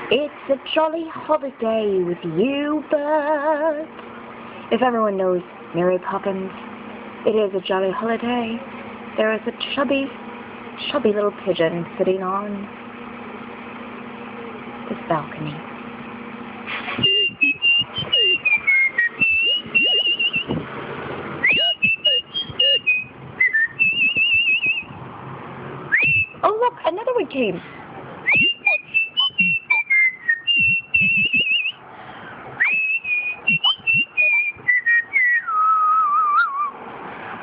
It's a jolly holiday with you, Bert. If everyone knows Mary Poppins, it is a jolly holiday. There is a chubby little pigeon sitting on this balcony. Oh look, another one came.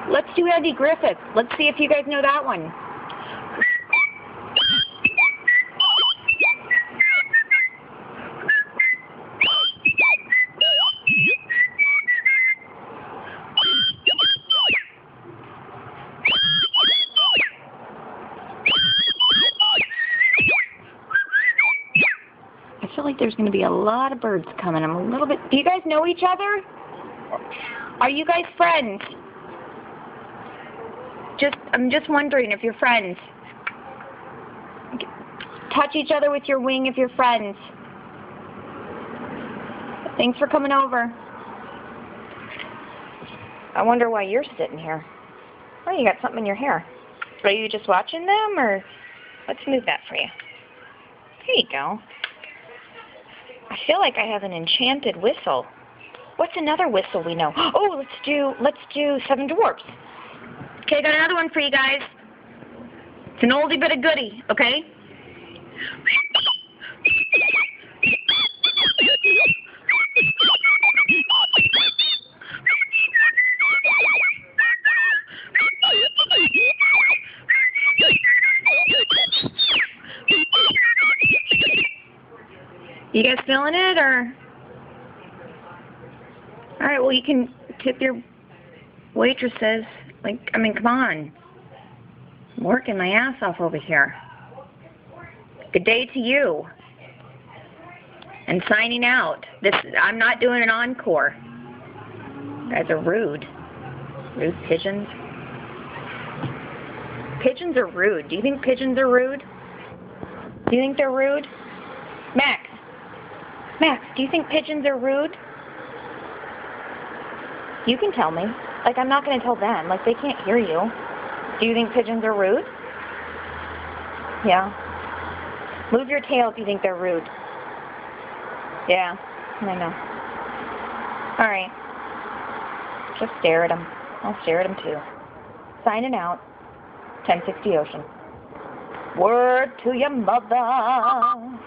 Let's do Andy Griffith. Let's see if you guys know that one. I feel like there's going to be a lot of birds coming. I'm a little bit... Do you guys know each other? Are you guys friends? I'm just wondering if you're friends. Touch each other with your wing if you're friends. Thanks for coming over. I wonder why you're sitting here. Oh, you got something in your hair. Are you just watching them, or let's move that for you. There you go. I feel like I have an enchanted whistle. What's another whistle we know? Oh, let's do Seven Dwarfs. Okay, I got another one for you guys. It's an oldie but a goodie, okay? You guys feeling it, or? All right, well, you can tip your waitresses. Like, I mean, come on. I'm working my ass off over here. Good day to you. And signing out. I'm not doing an encore. You guys are rude. Rude pigeons. Pigeons are rude. Do you think pigeons are rude? Do you think they're rude? Max, do you think pigeons are rude? You can tell me. Like, I'm not going to tell them. Like, they can't hear you. Do you think pigeons are rude? Yeah. Move your tail if you think they're rude. Yeah, I know. All right. Just stare at them. I'll stare at them, too. Signing out. 1060 Ocean. Word to your mother.